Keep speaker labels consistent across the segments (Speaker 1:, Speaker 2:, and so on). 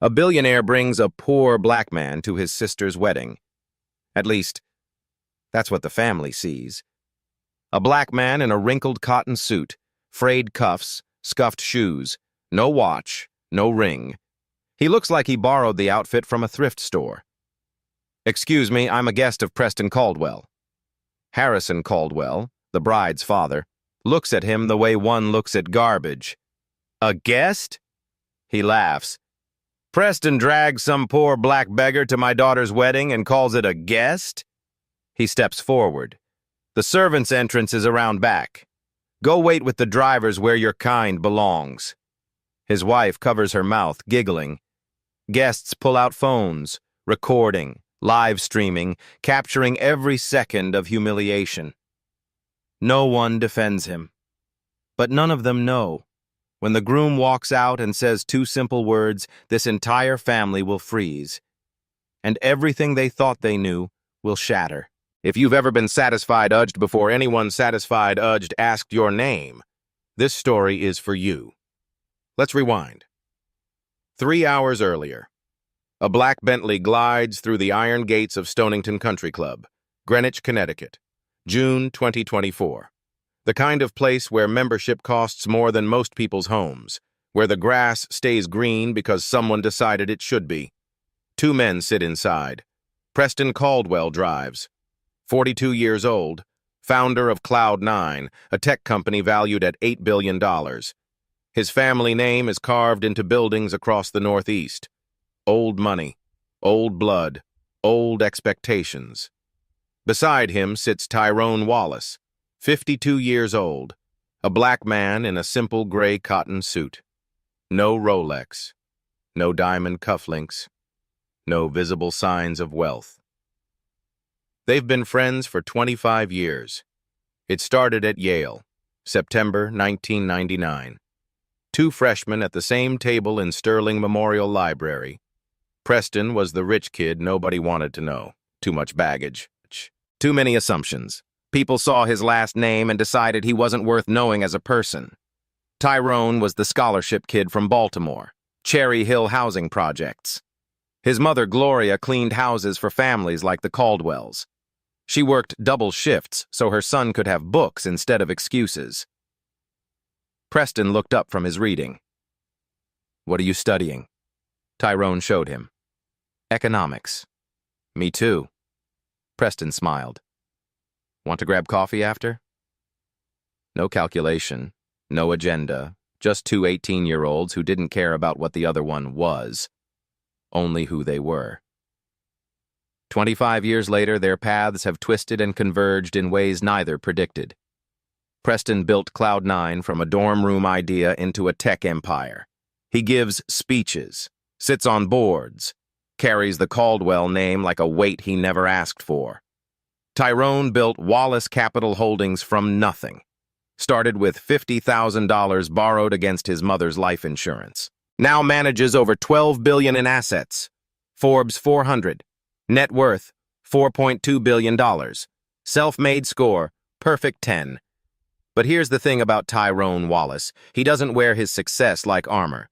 Speaker 1: A billionaire brings a poor black man to his sister's wedding. At least, that's what the family sees. A black man in a wrinkled cotton suit, frayed cuffs, scuffed shoes, no watch, no ring. He looks like he borrowed the outfit from a thrift store. "Excuse me, I'm a guest of Preston Caldwell." Harrison Caldwell, the bride's father, looks at him the way one looks at garbage. "A guest?" He laughs. "Preston drags some poor black beggar to my daughter's wedding and calls it a guest?" He steps forward. "The servants' entrance is around back. Go wait with the drivers where your kind belongs." His wife covers her mouth, giggling. Guests pull out phones, recording, live streaming, capturing every second of humiliation. No one defends him. But none of them know. When the groom walks out and says two simple words, this entire family will freeze. And everything they thought they knew will shatter. If you've ever been satisfied-udged before anyone satisfied-udged asked your name, this story is for you. Let's rewind. 3 hours earlier, a black Bentley glides through the iron gates of Stonington Country Club, Greenwich, Connecticut, June 2024. The kind of place where membership costs more than most people's homes, where the grass stays green because someone decided it should be. Two men sit inside. Preston Caldwell drives. 42 years old, founder of Cloud9, a tech company valued at $8 billion. His family name is carved into buildings across the Northeast. Old money, old blood, old expectations. Beside him sits Tyrone Wallace, 52 years old, a black man in a simple gray cotton suit. No Rolex, no diamond cufflinks, no visible signs of wealth. They've been friends for 25 years. It started at Yale, September 1999. Two freshmen at the same table in Sterling Memorial Library. Preston was the rich kid nobody wanted to know. Too much baggage. Too many assumptions. People saw his last name and decided he wasn't worth knowing as a person. Tyrone was the scholarship kid from Baltimore, Cherry Hill housing projects. His mother, Gloria, cleaned houses for families like the Caldwells. She worked double shifts so her son could have books instead of excuses. Preston looked up from his reading. "What are you studying?" Tyrone showed him. "Economics." "Me too." Preston smiled. "Want to grab coffee after?" No calculation, no agenda, just two 18-year-olds who didn't care about what the other one was, only who they were. 25 years later, their paths have twisted and converged in ways neither predicted. Preston built Cloud9 from a dorm room idea into a tech empire. He gives speeches, sits on boards, carries the Caldwell name like a weight he never asked for. Tyrone built Wallace Capital Holdings from nothing. Started with $50,000 borrowed against his mother's life insurance. Now manages over $12 billion in assets. Forbes 400. Net worth, $4.2 billion. Self-made score, perfect 10. But here's the thing about Tyrone Wallace. He doesn't wear his success like armor.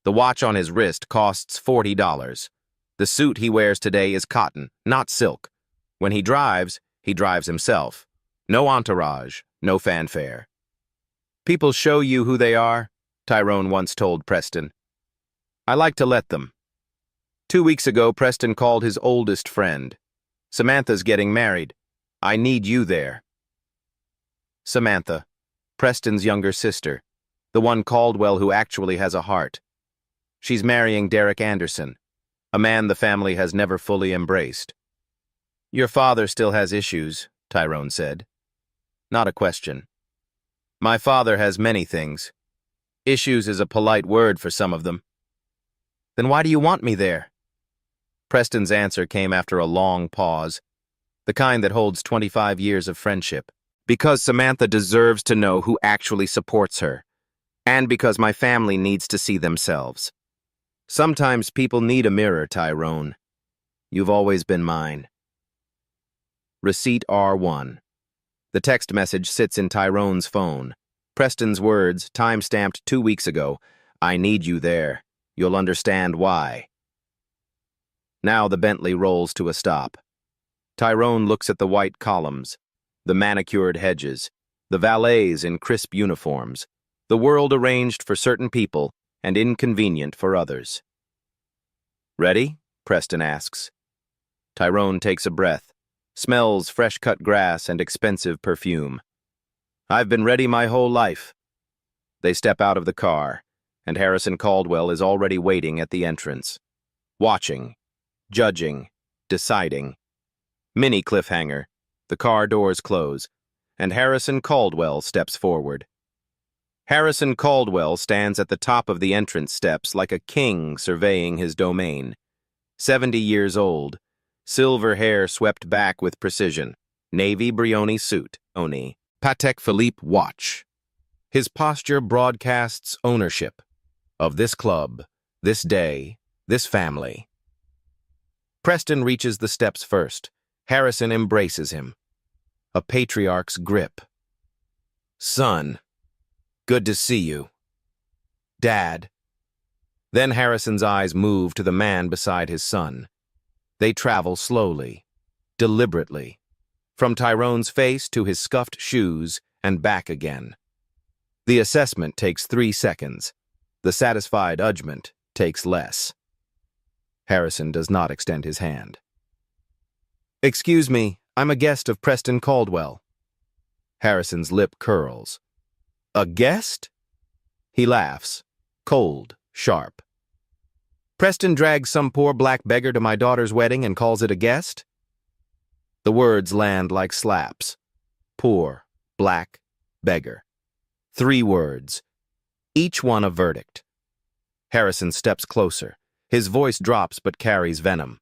Speaker 1: The watch on his wrist costs $40. The suit he wears today is cotton, not silk. When he drives himself. No entourage, no fanfare. "People show you who they are," Tyrone once told Preston. "I like to let them." 2 weeks ago, Preston called his oldest friend. "Samantha's getting married. I need you there." Samantha, Preston's younger sister, the one Caldwell who actually has a heart. She's marrying Derek Anderson, a man the family has never fully embraced. "Your father still has issues," Tyrone said. "Not a question. My father has many things. Issues is a polite word for some of them." "Then why do you want me there?" Preston's answer came after a long pause, the kind that holds 25 years of friendship. "Because Samantha deserves to know who actually supports her, and because my family needs to see themselves. Sometimes people need a mirror, Tyrone. You've always been mine." Receipt R1. The text message sits in Tyrone's phone. Preston's words, time-stamped 2 weeks ago, "I need you there," You'll understand why. Now the Bentley rolls to a stop. Tyrone looks at the white columns, the manicured hedges, the valets in crisp uniforms, the world arranged for certain people and inconvenient for others. "Ready?" Preston asks. Tyrone takes a breath, smells fresh-cut grass and expensive perfume. "I've been ready my whole life." They step out of the car, and Harrison Caldwell is already waiting at the entrance. Watching, judging, deciding. Mini cliffhanger. The car doors close, and Harrison Caldwell steps forward. Harrison Caldwell stands at the top of the entrance steps like a king surveying his domain. 70 years old, silver hair swept back with precision, navy Brioni suit, Patek Philippe watch. His posture broadcasts ownership of this club, this day, this family. Preston reaches the steps first. Harrison embraces him. A patriarch's grip. "Son, good to see you." "Dad." Then Harrison's eyes move to the man beside his son. They travel slowly, deliberately, from Tyrone's face to his scuffed shoes and back again. The assessment takes 3 seconds. The satisfied judgment takes less. Harrison does not extend his hand. "Excuse me, I'm a guest of Preston Caldwell." Harrison's lip curls. "A guest?" He laughs, cold, sharp. "Preston drags some poor black beggar to my daughter's wedding and calls it a guest?" The words land like slaps. Poor, black, beggar. 3 words, each one a verdict. Harrison steps closer. His voice drops but carries venom.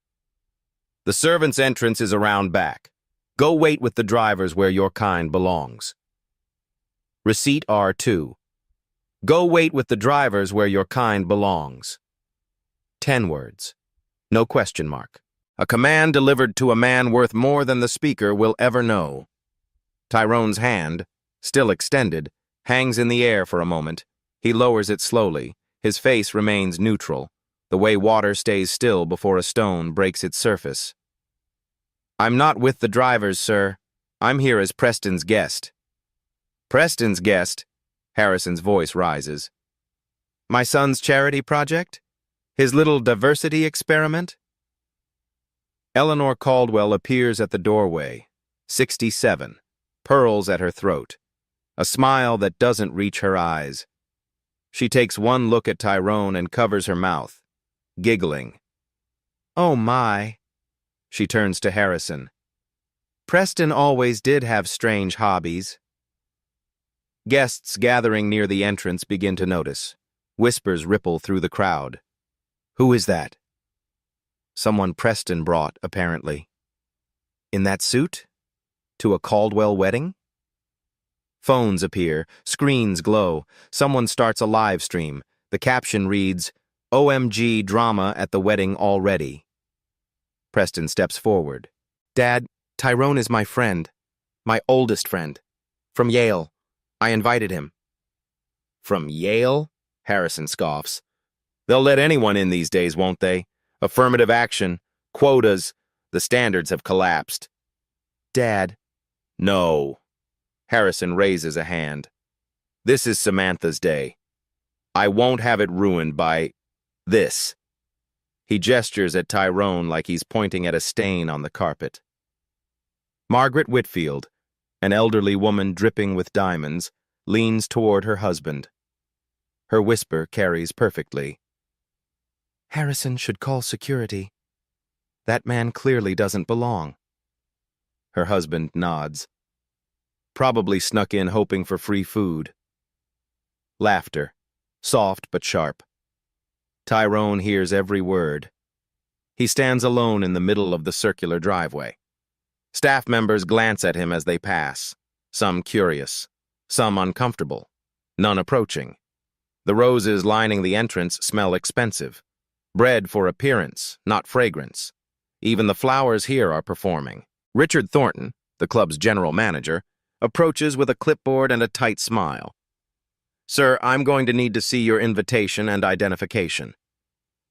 Speaker 1: "The servant's entrance is around back. Go wait with the drivers where your kind belongs." Receipt R2. Go wait with the drivers where your kind belongs. 10 words. No question mark. A command delivered to a man worth more than the speaker will ever know. Tyrone's hand, still extended, hangs in the air for a moment. He lowers it slowly. His face remains neutral, the way water stays still before a stone breaks its surface. "I'm not with the drivers, sir. I'm here as Preston's guest." "Preston's guest?" Harrison's voice rises. "My son's charity project? His little diversity experiment?" Eleanor Caldwell appears at the doorway, 67, pearls at her throat, a smile that doesn't reach her eyes. She takes one look at Tyrone and covers her mouth, giggling. "Oh my." She turns to Harrison. "Preston always did have strange hobbies." Guests gathering near the entrance begin to notice. Whispers ripple through the crowd. "Who is that?" "Someone Preston brought, apparently." "In that suit? To a Caldwell wedding?" Phones appear, screens glow. Someone starts a live stream. The caption reads, "OMG drama at the wedding already." Preston steps forward. "Dad, Tyrone is my friend. My oldest friend. From Yale. I invited him." "From Yale?" Harrison scoffs. "They'll let anyone in these days, won't they? Affirmative action, quotas, the standards have collapsed." "Dad." "No." Harrison raises a hand. "This is Samantha's day. I won't have it ruined by this." He gestures at Tyrone like he's pointing at a stain on the carpet. Margaret Whitfield, an elderly woman dripping with diamonds, leans toward her husband. Her whisper carries perfectly. "Harrison should call security. That man clearly doesn't belong." Her husband nods. "Probably snuck in hoping for free food." Laughter, soft but sharp. Tyrone hears every word. He stands alone in the middle of the circular driveway. Staff members glance at him as they pass, some curious, some uncomfortable, none approaching. The roses lining the entrance smell expensive, bred for appearance, not fragrance. Even the flowers here are performing. Richard Thornton, the club's general manager, approaches with a clipboard and a tight smile. "Sir, I'm going to need to see your invitation and identification."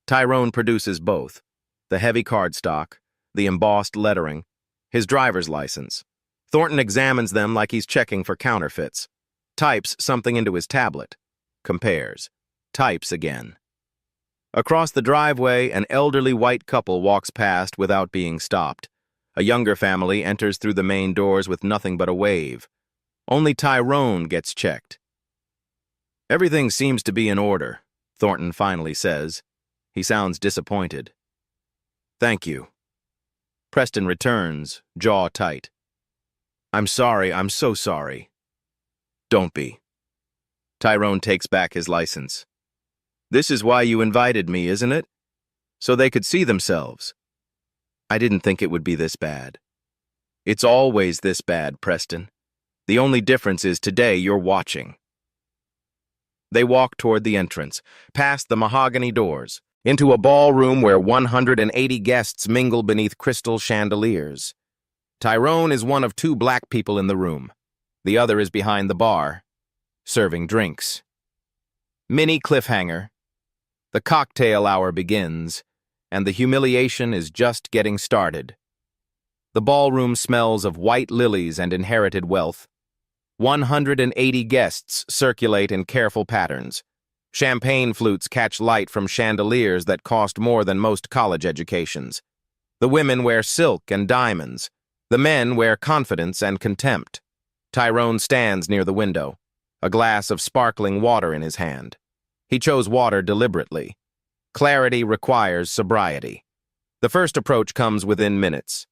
Speaker 1: Tyrone produces both: the heavy cardstock, the embossed lettering, his driver's license. Thornton examines them like he's checking for counterfeits. Types something into his tablet. Compares. Types again. Across the driveway, an elderly white couple walks past without being stopped. A younger family enters through the main doors with nothing but a wave. Only Tyrone gets checked. "Everything seems to be in order," Thornton finally says. He sounds disappointed. "Thank you." Preston returns, jaw tight. "I'm sorry, I'm so sorry." "Don't be." Tyrone takes back his license. "This is why you invited me, isn't it? So they could see themselves." "I didn't think it would be this bad." "It's always this bad, Preston. The only difference is today you're watching." They walk toward the entrance, past the mahogany doors, into a ballroom where 180 guests mingle beneath crystal chandeliers. Tyrone is one of two black people in the room. The other is behind the bar, serving drinks. Mini cliffhanger. The cocktail hour begins, and the humiliation is just getting started. The ballroom smells of white lilies and inherited wealth. 180 guests circulate in careful patterns. Champagne flutes catch light from chandeliers that cost more than most college educations. The women wear silk and diamonds. The men wear confidence and contempt. Tyrone stands near the window, a glass of sparkling water in his hand. He chose water deliberately. Clarity requires sobriety. The first approach comes within minutes.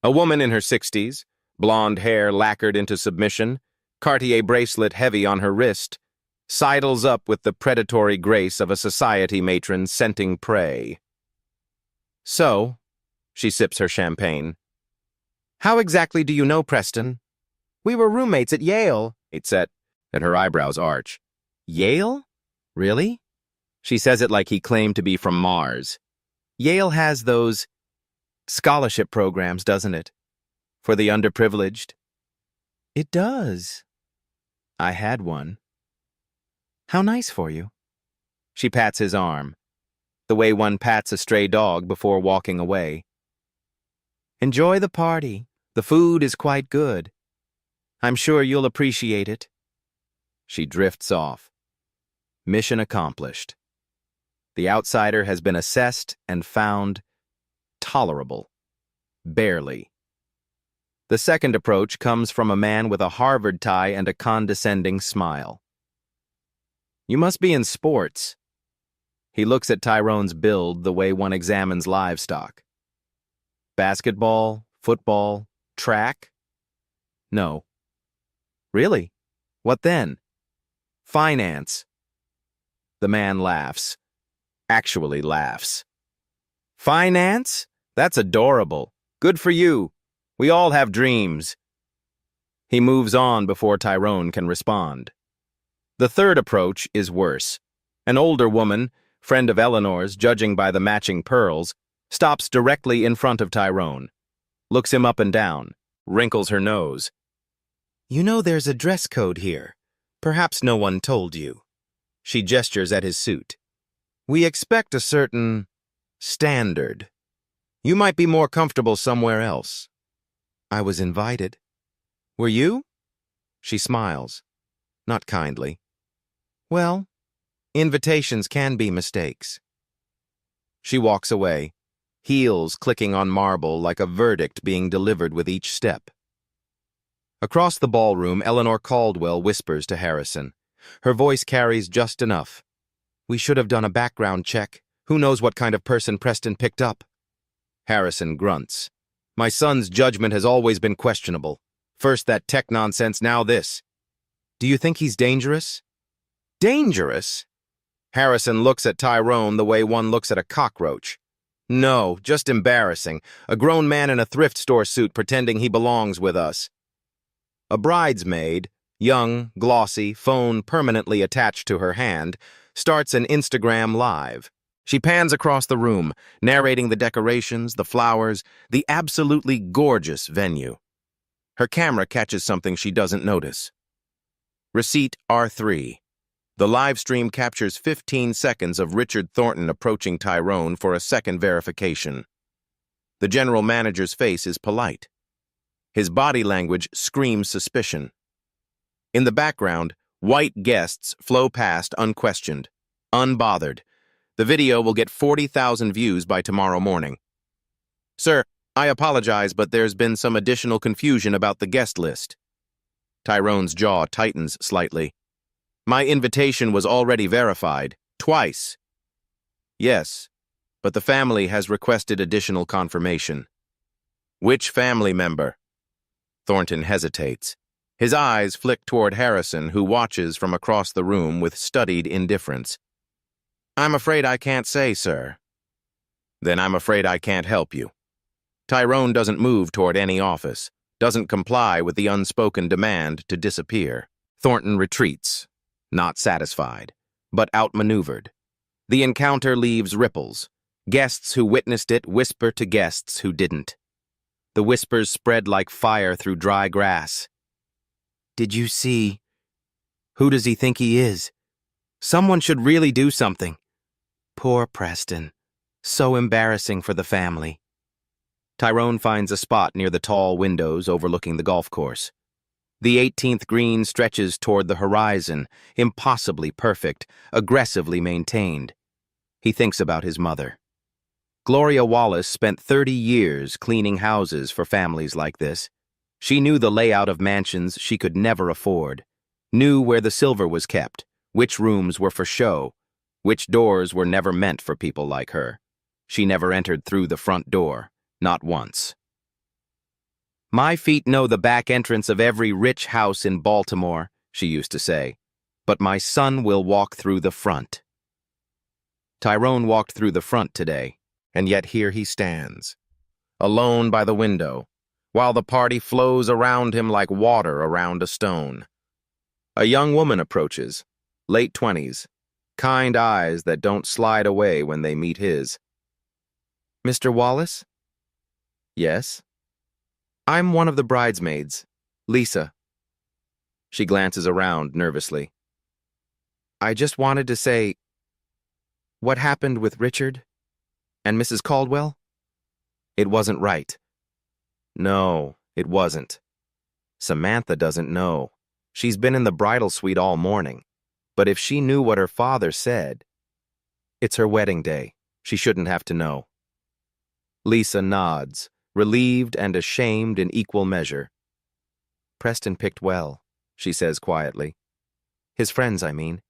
Speaker 1: A woman in her 60s, blonde hair lacquered into submission, Cartier bracelet heavy on her wrist, sidles up with the predatory grace of a society matron scenting prey. "So," she sips her champagne, "how exactly do you know Preston?" "We were roommates at Yale," it said, and her eyebrows arch. "Yale? Really?" She says it like he claimed to be from Mars. "Yale has those scholarship programs, doesn't it? For the underprivileged." "It does." "I had one." "How nice for you." She pats his arm, the way one pats a stray dog before walking away. "Enjoy the party. The food is quite good. I'm sure you'll appreciate it." She drifts off. Mission accomplished. The outsider has been assessed and found tolerable. Barely. The second approach comes from a man with a Harvard tie and a condescending smile. "You must be in sports." He looks at Tyrone's build the way one examines livestock. "Basketball, football, track?" "No." "Really? What then?" "Finance." The man laughs. Actually laughs. "Finance? That's adorable. Good for you. We all have dreams." He moves on before Tyrone can respond. The third approach is worse. An older woman, friend of Eleanor's, judging by the matching pearls, stops directly in front of Tyrone, looks him up and down, wrinkles her nose. "You know there's a dress code here. Perhaps no one told you." She gestures at his suit. "We expect a certain standard. You might be more comfortable somewhere else." "I was invited." "Were you?" She smiles, not kindly. "Well, invitations can be mistakes." She walks away, heels clicking on marble like a verdict being delivered with each step. Across the ballroom, Eleanor Caldwell whispers to Harrison. Her voice carries just enough. "We should have done a background check. Who knows what kind of person Preston picked up?" Harrison grunts. "My son's judgment has always been questionable. First that tech nonsense, now this." "Do you think he's dangerous?" "Dangerous?" Harrison looks at Tyrone the way one looks at a cockroach. "No, just embarrassing. A grown man in a thrift store suit pretending he belongs with us." A bridesmaid, young, glossy, phone permanently attached to her hand, starts an Instagram live. She pans across the room, narrating the decorations, the flowers, the absolutely gorgeous venue. Her camera catches something she doesn't notice. Receipt R3. The live stream captures 15 seconds of Richard Thornton approaching Tyrone for a second verification. The general manager's face is polite. His body language screams suspicion. In the background, white guests flow past unquestioned, unbothered. The video will get 40,000 views by tomorrow morning. Sir, I apologize, but there's been some additional confusion about the guest list. Tyrone's jaw tightens slightly. My invitation was already verified, twice. Yes, but the family has requested additional confirmation. Which family member? Thornton hesitates. His eyes flick toward Harrison, who watches from across the room with studied indifference. I'm afraid I can't say, sir. Then I'm afraid I can't help you. Tyrone doesn't move toward any office, doesn't comply with the unspoken demand to disappear. Thornton retreats, not satisfied, but outmaneuvered. The encounter leaves ripples. Guests who witnessed it whisper to guests who didn't. The whispers spread like fire through dry grass. Did you see? Who does he think he is? Someone should really do something. Poor Preston. So embarrassing for the family. Tyrone finds a spot near the tall windows overlooking the golf course. The 18th green stretches toward the horizon, impossibly perfect, aggressively maintained. He thinks about his mother. Gloria Wallace spent 30 years cleaning houses for families like this. She knew the layout of mansions she could never afford, knew where the silver was kept, which rooms were for show, which doors were never meant for people like her. She never entered through the front door, not once. My feet know the back entrance of every rich house in Baltimore, she used to say, but my son will walk through the front. Tyrone walked through the front today. And yet here he stands, alone by the window, while the party flows around him like water around a stone. A young woman approaches, late 20s, kind eyes that don't slide away when they meet his. Mr. Wallace? Yes. I'm one of the bridesmaids, Lisa. She glances around nervously. I just wanted to say, what happened with Richard? And Mrs. Caldwell? It wasn't right. No, it wasn't. Samantha doesn't know. She's been in the bridal suite all morning. But if she knew what her father said... It's her wedding day. She shouldn't have to know. Lisa nods, relieved and ashamed in equal measure. Preston picked well, she says quietly. His friends, I mean.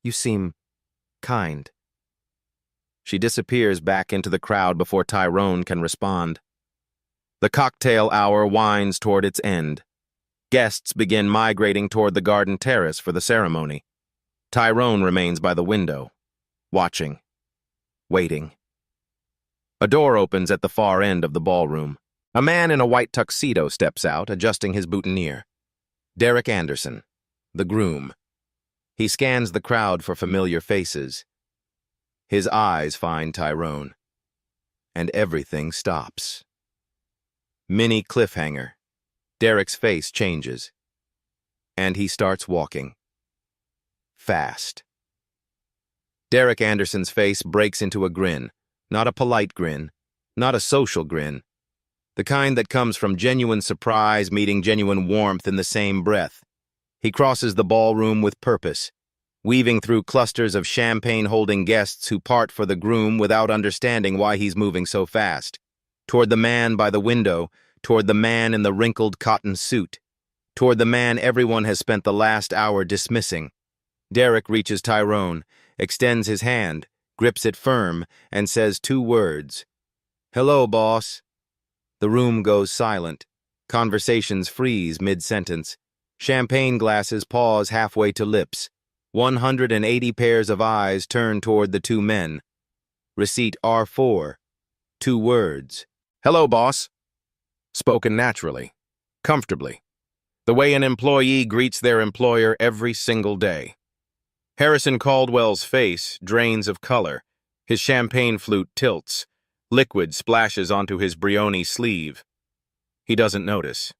Speaker 1: You seem kind. She disappears back into the crowd before Tyrone can respond. The cocktail hour winds toward its end. Guests begin migrating toward the garden terrace for the ceremony. Tyrone remains by the window, watching, waiting. A door opens at the far end of the ballroom. A man in a white tuxedo steps out, adjusting his boutonniere. Derek Anderson, the groom. He scans the crowd for familiar faces. His eyes find Tyrone, and everything stops. Mini cliffhanger. Derek's face changes, and he starts walking. Fast. Derek Anderson's face breaks into a grin, not a polite grin, not a social grin, the kind that comes from genuine surprise meeting genuine warmth in the same breath. He crosses the ballroom with purpose, weaving through clusters of champagne-holding guests who part for the groom without understanding why he's moving so fast. Toward the man by the window, toward the man in the wrinkled cotton suit, toward the man everyone has spent the last hour dismissing. Derek reaches Tyrone, extends his hand, grips it firm, and says 2 words. Hello, boss. The room goes silent. Conversations freeze mid-sentence. Champagne glasses pause halfway to lips. 180 pairs of eyes turn toward the 2 men. Receipt R4. 2 words. Hello, boss. Spoken naturally, comfortably, the way an employee greets their employer every single day. Harrison Caldwell's face drains of color. His champagne flute tilts. Liquid splashes onto his Brioni sleeve. He doesn't notice.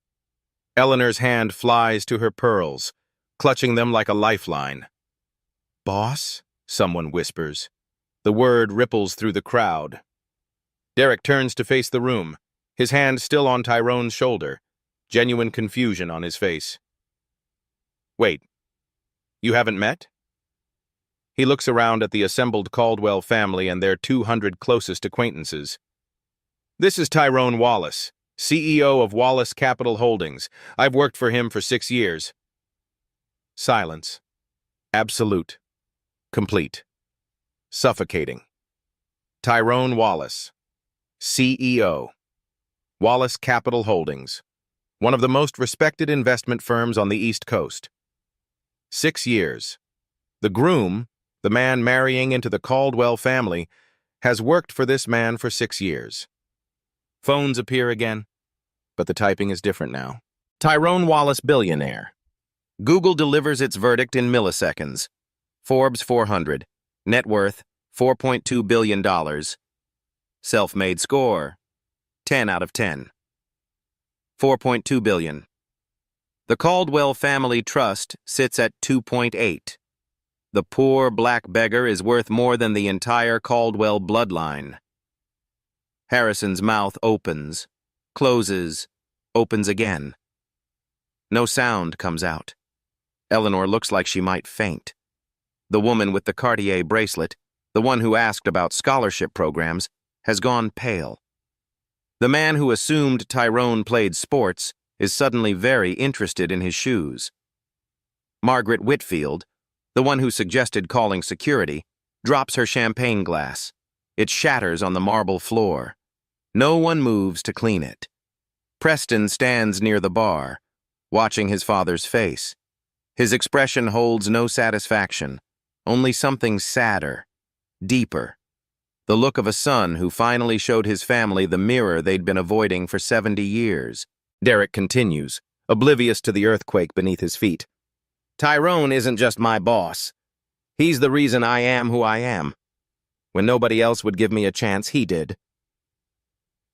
Speaker 1: Eleanor's hand flies to her pearls, clutching them like a lifeline. Boss? Someone whispers. The word ripples through the crowd. Derek turns to face the room, his hand still on Tyrone's shoulder, genuine confusion on his face. Wait, you haven't met? He looks around at the assembled Caldwell family and their 200 closest acquaintances. This is Tyrone Wallace, CEO of Wallace Capital Holdings. I've worked for him for 6 years. Silence. Absolute. Complete. Suffocating. Tyrone Wallace, CEO. Wallace Capital Holdings, one of the most respected investment firms on the East Coast. 6 years. The groom, the man marrying into the Caldwell family, has worked for this man for 6 years. Phones appear again, but the typing is different now. Tyrone Wallace, billionaire. Google delivers its verdict in milliseconds. Forbes 400. Net worth, $4.2 billion. Self-made score, 10 out of 10. 4.2 billion. The Caldwell Family Trust sits at 2.8. The poor black beggar is worth more than the entire Caldwell bloodline. Harrison's mouth opens, closes, opens again. No sound comes out. Eleanor looks like she might faint. The woman with the Cartier bracelet, the one who asked about scholarship programs, has gone pale. The man who assumed Tyrone played sports is suddenly very interested in his shoes. Margaret Whitfield, the one who suggested calling security, drops her champagne glass. It shatters on the marble floor. No one moves to clean it. Preston stands near the bar, watching his father's face. His expression holds no satisfaction, only something sadder, deeper. The look of a son who finally showed his family the mirror they'd been avoiding for 70 years. Derek continues, oblivious to the earthquake beneath his feet. Tyrone isn't just my boss. He's the reason I am who I am. When nobody else would give me a chance, he did.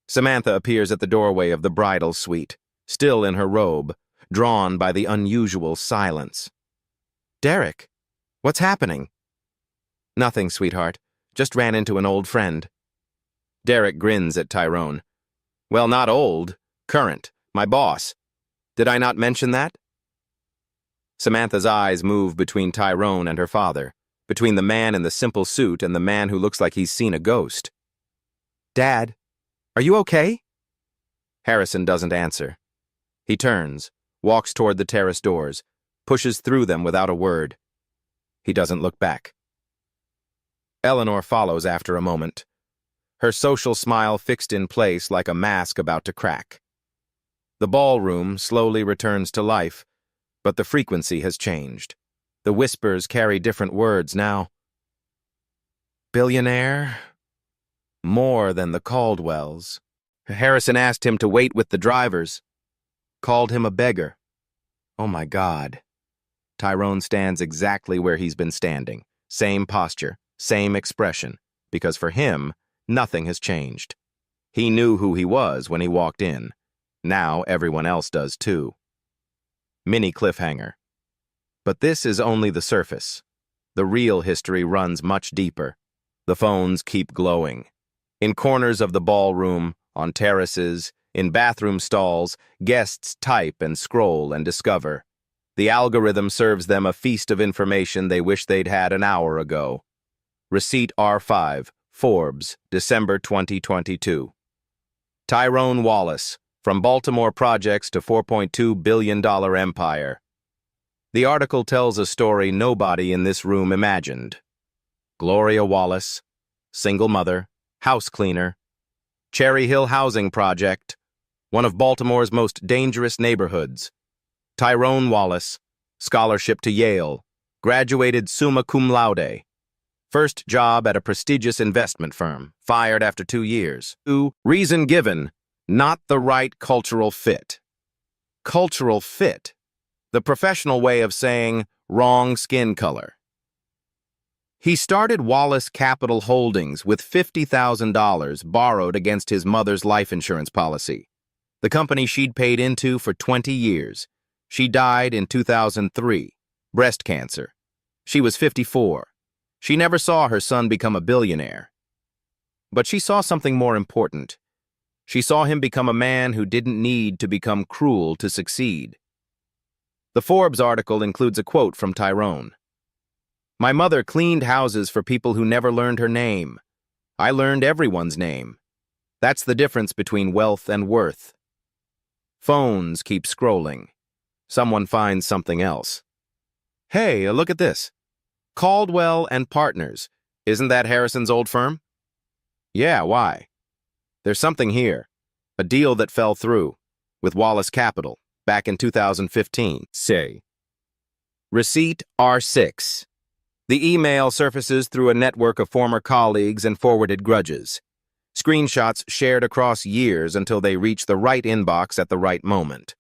Speaker 1: Samantha appears at the doorway of the bridal suite, still in her robe, drawn by the unusual silence. Derek, what's happening? Nothing, sweetheart. Just ran into an old friend. Derek grins at Tyrone. Well, not old, current, my boss. Did I not mention that? Samantha's eyes move between Tyrone and her father, between the man in the simple suit and the man who looks like he's seen a ghost. Dad, are you okay? Harrison doesn't answer. He turns, walks toward the terrace doors, pushes through them without a word. He doesn't look back. Eleanor follows after a moment, her social smile fixed in place like a mask about to crack. The ballroom slowly returns to life, but the frequency has changed. The whispers carry different words now. Billionaire? More than the Caldwells. Harrison asked him to wait with the drivers. Called him a beggar. Oh my God. Tyrone stands exactly where he's been standing. Same posture, same expression, because for him, nothing has changed. He knew who he was when he walked in. Now everyone else does too. Mini cliffhanger. But this is only the surface. The real history runs much deeper. The phones keep glowing. In corners of the ballroom, on terraces, in bathroom stalls, guests type and scroll and discover. The algorithm serves them a feast of information they wish they'd had an hour ago. Receipt R5, Forbes, December 2022. Tyrone Wallace, from Baltimore projects to $4.2 billion empire. The article tells a story nobody in this room imagined. Gloria Wallace, single mother, house cleaner, Cherry Hill Housing Project, one of Baltimore's most dangerous neighborhoods. Tyrone Wallace, scholarship to Yale, graduated summa cum laude. First job at a prestigious investment firm, fired after 2 years. Reason given, not the right cultural fit. Cultural fit, the professional way of saying wrong skin color. He started Wallace Capital Holdings with $50,000 borrowed against his mother's life insurance policy, the company she'd paid into for 20 years. She died in 2003, breast cancer. She was 54. She never saw her son become a billionaire. But she saw something more important. She saw him become a man who didn't need to become cruel to succeed. The Forbes article includes a quote from Tyrone. "My mother cleaned houses for people who never learned her name. I learned everyone's name. That's the difference between wealth and worth." Phones keep scrolling. Someone finds something else. "Hey, look at this. Caldwell and Partners. Isn't that Harrison's old firm?" "Yeah, why?" "There's something here. A deal that fell through, with Wallace Capital, back in 2015. Say. Receipt R6. The email surfaces through a network of former colleagues and forwarded grudges. Screenshots shared across years until they reach the right inbox at the right moment.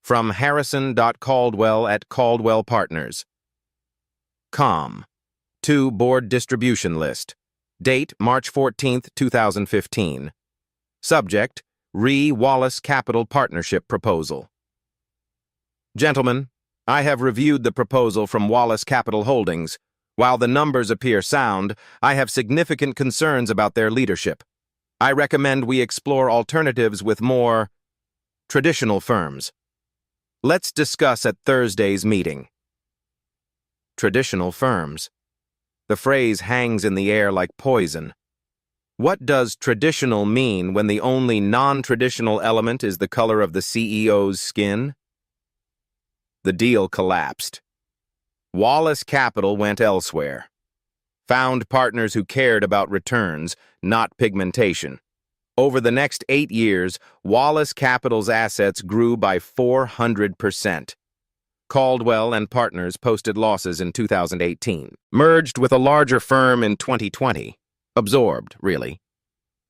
Speaker 1: From harrison.caldwell@Caldwell Partners. To board distribution list. Date March 14, 2015. Subject, Wallace Capital Partnership Proposal. Gentlemen, I have reviewed the proposal from Wallace Capital Holdings. While the numbers appear sound, I have significant concerns about their leadership. I recommend we explore alternatives with more traditional firms. Let's discuss at Thursday's meeting. Traditional firms. The phrase hangs in the air like poison. What does traditional mean when the only non-traditional element is the color of the CEO's skin? The deal collapsed. Wallace Capital went elsewhere. Found partners who cared about returns, not pigmentation. Over the next 8 years, Wallace Capital's assets grew by 400%. Caldwell and Partners posted losses in 2018. Merged with a larger firm in 2020. Absorbed, really.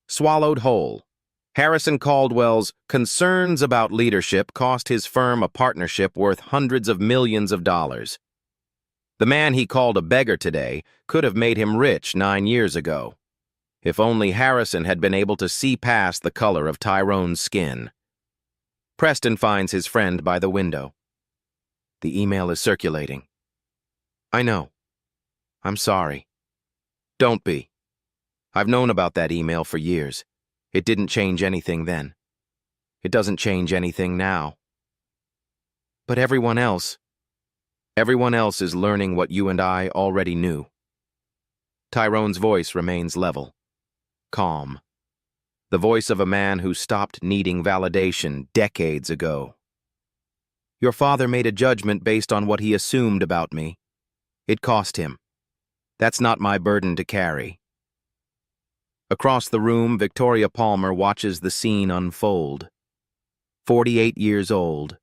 Speaker 1: Swallowed whole. Harrison Caldwell's concerns about leadership cost his firm a partnership worth hundreds of millions of dollars. The man he called a beggar today could have made him rich 9 years ago. If only Harrison had been able to see past the color of Tyrone's skin. Preston finds his friend by the window. The email is circulating. "I know. I'm sorry." "Don't be. I've known about that email for years. It didn't change anything then. It doesn't change anything now. But everyone else is learning what you and I already knew." Tyrone's voice remains level, calm. The voice of a man who stopped needing validation decades ago. "Your father made a judgment based on what he assumed about me. It cost him. That's not my burden to carry." Across the room, Victoria Palmer watches the scene unfold. 48 years old.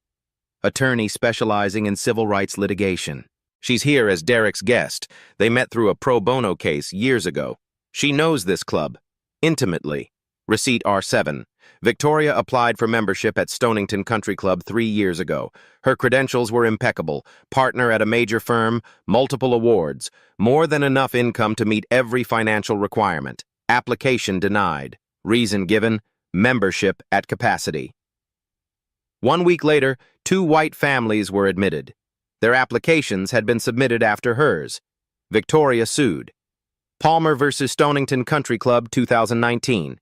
Speaker 1: Attorney specializing in civil rights litigation. She's here as Derek's guest. They met through a pro bono case years ago. She knows this club. Intimately. Receipt R7. Victoria applied for membership at Stonington Country Club 3 years ago. Her credentials were impeccable. Partner at a major firm, multiple awards, more than enough income to meet every financial requirement. Application denied. Reason given, membership at capacity. 1 week later, 2 white families were admitted. Their applications had been submitted after hers. Victoria sued. Palmer versus Stonington Country Club, 2019.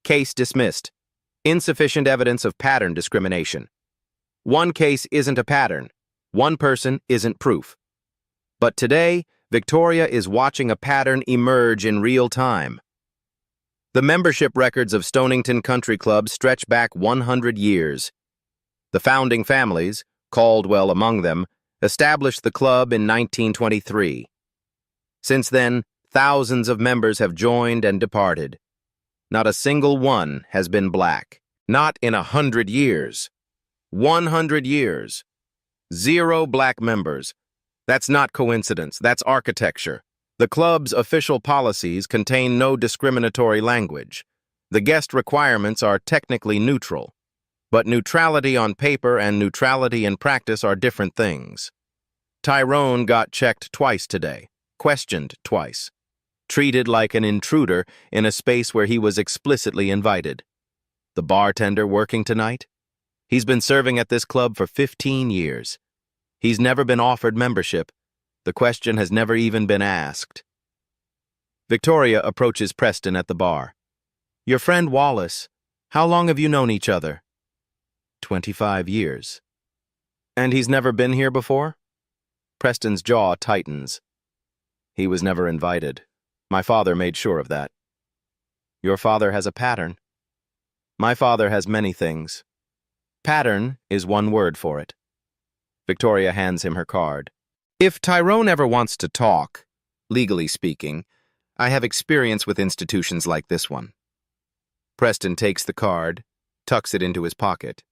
Speaker 1: Case dismissed. Insufficient evidence of pattern discrimination. One case isn't a pattern. One person isn't proof. But today, Victoria is watching a pattern emerge in real time. The membership records of Stonington Country Club stretch back 100 years. The founding families, Caldwell among them, established the club in 1923. Since then, thousands of members have joined and departed. Not a single one has been black. Not in 100 years. 100 years. 0 black members. That's not coincidence, that's architecture. The club's official policies contain no discriminatory language. The guest requirements are technically neutral. But neutrality on paper and neutrality in practice are different things. Tyrone got checked twice today, questioned twice, treated like an intruder in a space where he was explicitly invited. The bartender working tonight? He's been serving at this club for 15 years. He's never been offered membership. The question has never even been asked. Victoria approaches Preston at the bar. "Your friend Wallace, how long have you known each other?" 25 years. "And he's never been here before?" Preston's jaw tightens. "He was never invited. My father made sure of that." "Your father has a pattern." "My father has many things. Pattern is one word for it." Victoria hands him her card. "If Tyrone ever wants to talk, legally speaking, I have experience with institutions like this one." Preston takes the card, tucks it into his pocket.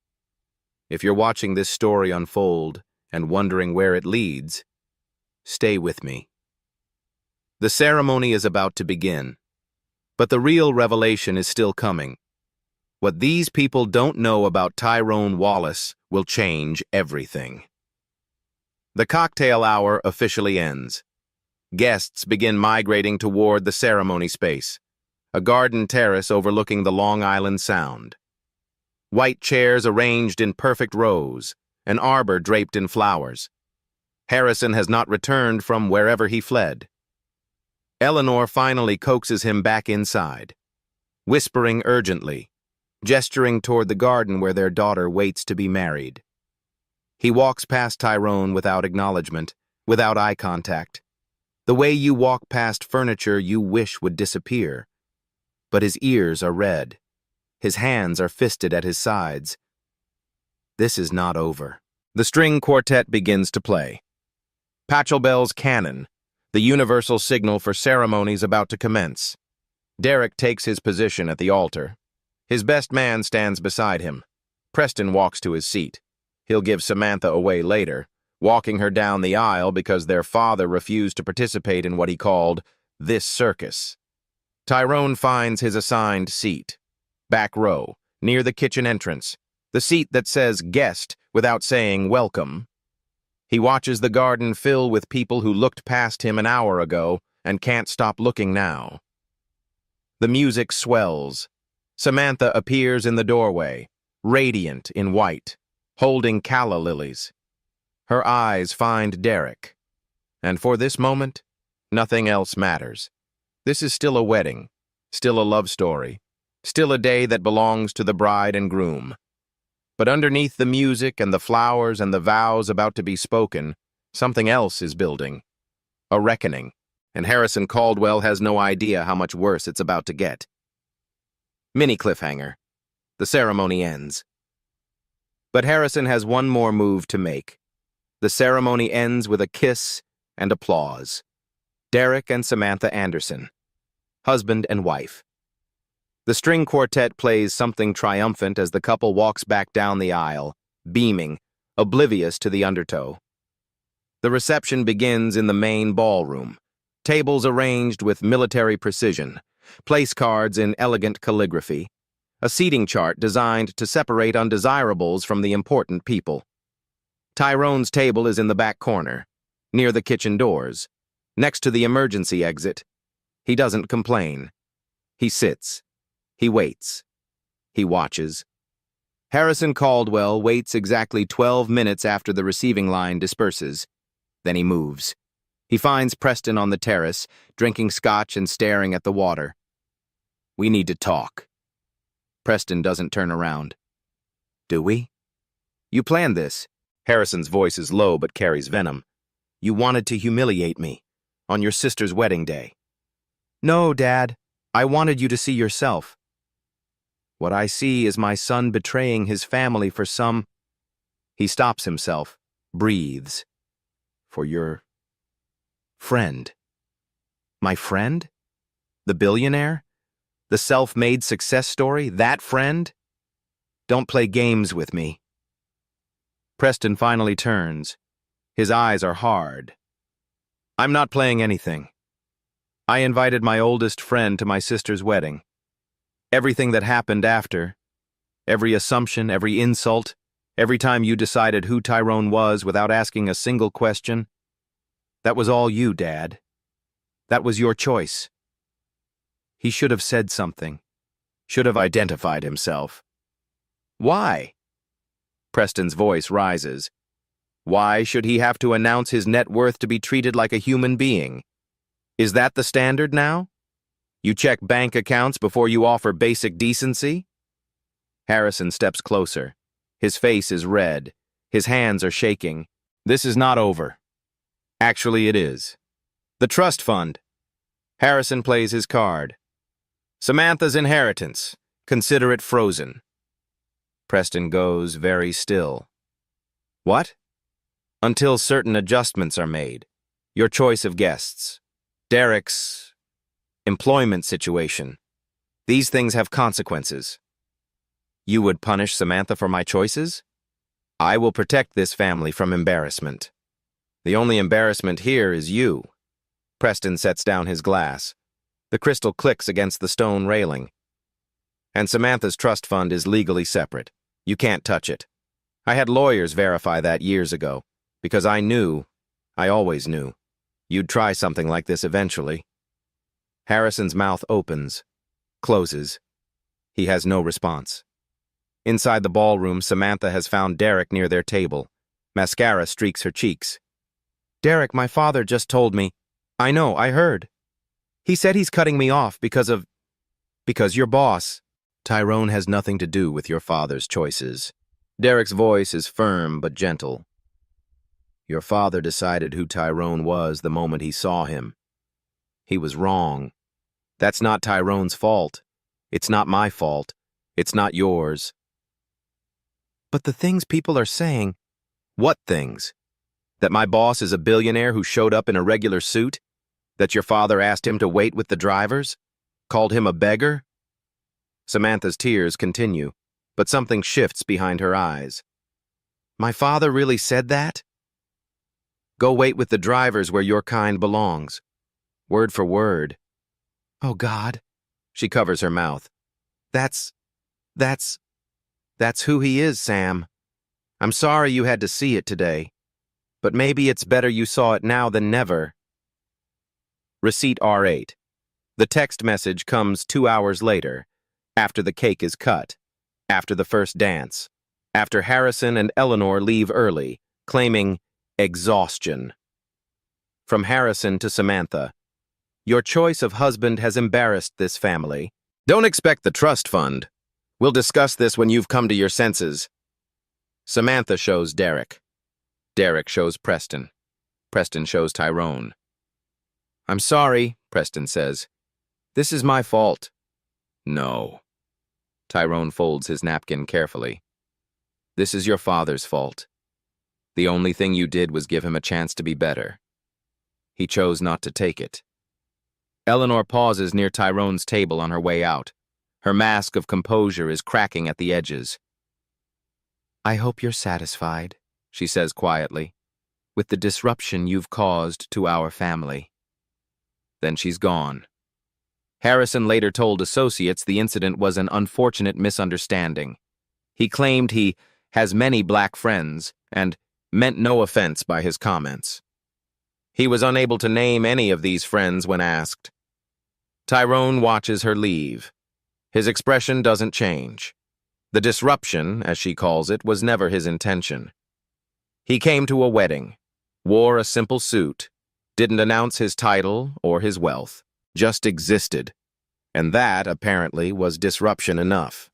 Speaker 1: "If you're watching this story unfold and wondering where it leads, stay with me." The ceremony is about to begin, but the real revelation is still coming. What these people don't know about Tyrone Wallace will change everything. The cocktail hour officially ends. Guests begin migrating toward the ceremony space, a garden terrace overlooking the Long Island Sound. White chairs arranged in perfect rows, an arbor draped in flowers. Harrison has not returned from wherever he fled. Eleanor finally coaxes him back inside, whispering urgently, gesturing toward the garden where their daughter waits to be married. He walks past Tyrone without acknowledgement, without eye contact. The way you walk past furniture you wish would disappear. But his ears are red. His hands are fisted at his sides. This is not over. The string quartet begins to play. Pachelbel's cannon, the universal signal for ceremonies about to commence. Derek takes his position at the altar. His best man stands beside him. Preston walks to his seat. He'll give Samantha away later, walking her down the aisle because their father refused to participate in what he called this circus. Tyrone finds his assigned seat. Back row, near the kitchen entrance. The seat that says guest without saying welcome. He watches the garden fill with people who looked past him an hour ago and can't stop looking now. The music swells. Samantha appears in the doorway, radiant in white, holding calla lilies. Her eyes find Derek. And for this moment, nothing else matters. This is still a wedding, still a love story, still a day that belongs to the bride and groom. But underneath the music and the flowers and the vows about to be spoken, something else is building. A reckoning. And Harrison Caldwell has no idea how much worse it's about to get. Mini cliffhanger. The ceremony ends. But Harrison has one more move to make. The ceremony ends with a kiss and applause. Derek and Samantha Anderson, husband and wife. The string quartet plays something triumphant as the couple walks back down the aisle, beaming, oblivious to the undertow. The reception begins in the main ballroom, tables arranged with military precision, place cards in elegant calligraphy, a seating chart designed to separate undesirables from the important people. Tyrone's table is in the back corner, near the kitchen doors, next to the emergency exit. He doesn't complain. He sits. He waits. He watches. Harrison Caldwell waits exactly 12 minutes after the receiving line disperses. Then he moves. He finds Preston on the terrace, drinking scotch and staring at the water. "We need to talk." Preston doesn't turn around. "Do we?" "You planned this." Harrison's voice is low but carries venom. "You wanted to humiliate me on your sister's wedding day." "No, Dad. I wanted you to see yourself." "What I see is my son betraying his family for some—" He stops himself, breathes. "For your friend." "My friend? The billionaire? The self-made success story? That friend? Don't play games with me." Preston finally turns. His eyes are hard. "I'm not playing anything. I invited my oldest friend to my sister's wedding. Everything that happened after, every assumption, every insult, every time you decided who Tyrone was without asking a single question, that was all you, Dad. That was your choice." He should have said something, should have identified himself. "Why?" Preston's voice rises. Why should he have to announce his net worth to be treated like a human being? Is that the standard now? You check bank accounts before you offer basic decency? Harrison steps closer. His face is red. His hands are shaking. This is not over. Actually, it is. The trust fund. Harrison plays his card. Samantha's inheritance. Consider it frozen. Preston goes very still. What? Until certain adjustments are made. Your choice of guests. Derek's employment situation. These things have consequences. You would punish Samantha for my choices? I will protect this family from embarrassment. The only embarrassment here is you. Preston sets down his glass. The crystal clicks against the stone railing. And Samantha's trust fund is legally separate. You can't touch it. I had lawyers verify that years ago, because I always knew, you'd try something like this eventually. Harrison's mouth opens, closes. He has no response. Inside the ballroom, Samantha has found Derek near their table. Mascara streaks her cheeks. Derek, my father just told me. I know, I heard. He said he's cutting me off because your boss. Tyrone has nothing to do with your father's choices. Derek's voice is firm but gentle. Your father decided who Tyrone was the moment he saw him. He was wrong. That's not Tyrone's fault. It's not my fault. It's not yours. But the things people are saying... What things? That my boss is a billionaire who showed up in a regular suit? That your father asked him to wait with the drivers? Called him a beggar? Samantha's tears continue, but something shifts behind her eyes. My father really said that? Go wait with the drivers where your kind belongs. Word for word. Oh, God. She covers her mouth. That's who he is, Sam. I'm sorry you had to see it today. But maybe it's better you saw it now than never. Receipt R8. The text message comes 2 hours later, after the cake is cut, after the first dance, after Harrison and Eleanor leave early, claiming exhaustion. From Harrison to Samantha. Your choice of husband has embarrassed this family. Don't expect the trust fund. We'll discuss this when you've come to your senses. Samantha shows Derek. Derek shows Preston. Preston shows Tyrone. I'm sorry, Preston says. This is my fault. No. Tyrone folds his napkin carefully. This is your father's fault. The only thing you did was give him a chance to be better. He chose not to take it. Eleanor pauses near Tyrone's table on her way out. Her mask of composure is cracking at the edges. I hope you're satisfied, she says quietly, with the disruption you've caused to our family. Then she's gone. Harrison later told associates the incident was an unfortunate misunderstanding. He claimed he has many black friends and meant no offense by his comments. He was unable to name any of these friends when asked. Tyrone watches her leave. His expression doesn't change. The disruption, as she calls it, was never his intention. He came to a wedding, wore a simple suit, didn't announce his title or his wealth, just existed. And that, apparently, was disruption enough.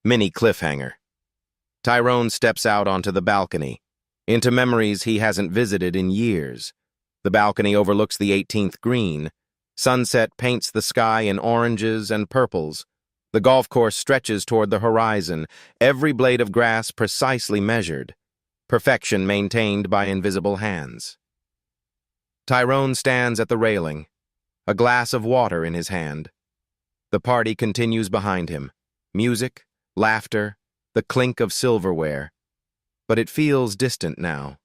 Speaker 1: Mini cliffhanger. Tyrone steps out onto the balcony, into memories he hasn't visited in years. The balcony overlooks the 18th green. Sunset paints the sky in oranges and purples. The golf course stretches toward the horizon, every blade of grass precisely measured, perfection maintained by invisible hands. Tyrone stands at the railing, a glass of water in his hand. The party continues behind him. Music, laughter, the clink of silverware. But it feels distant now,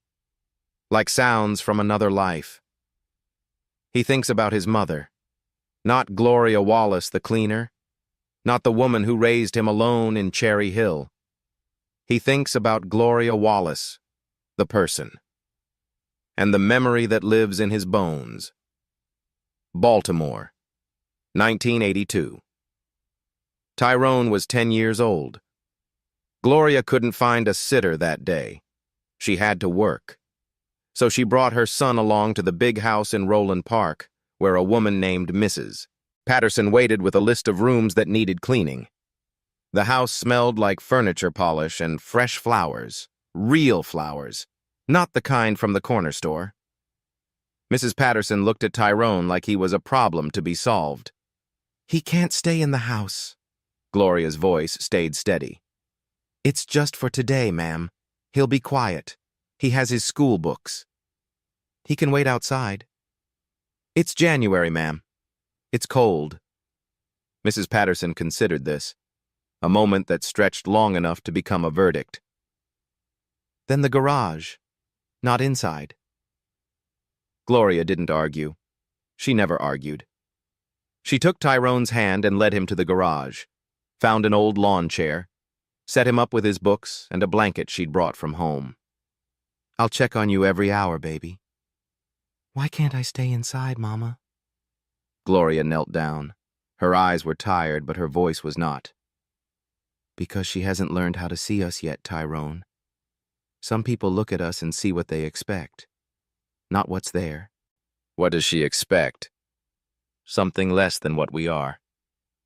Speaker 1: like sounds from another life. He thinks about his mother. Not Gloria Wallace, the cleaner. Not the woman who raised him alone in Cherry Hill. He thinks about Gloria Wallace, the person. And the memory that lives in his bones. Baltimore, 1982. Tyrone was 10 years old. Gloria couldn't find a sitter that day. She had to work. So she brought her son along to the big house in Roland Park, where a woman named Mrs. Patterson waited with a list of rooms that needed cleaning. The house smelled like furniture polish and fresh flowers, real flowers, not the kind from the corner store. Mrs. Patterson looked at Tyrone like he was a problem to be solved. "He can't stay in the house." Gloria's voice stayed steady. "It's just for today, ma'am. He'll be quiet. He has his school books. He can wait outside." "It's January, ma'am. It's cold." Mrs. Patterson considered this, a moment that stretched long enough to become a verdict. "Then the garage, not inside." Gloria didn't argue. She never argued. She took Tyrone's hand and led him to the garage, found an old lawn chair, set him up with his books and a blanket she'd brought from home. "I'll check on you every hour, baby." "Why can't I stay inside, Mama?" Gloria knelt down. Her eyes were tired, but her voice was not. "Because she hasn't learned how to see us yet, Tyrone. Some people look at us and see what they expect, not what's there." "What does she expect?" "Something less than what we are."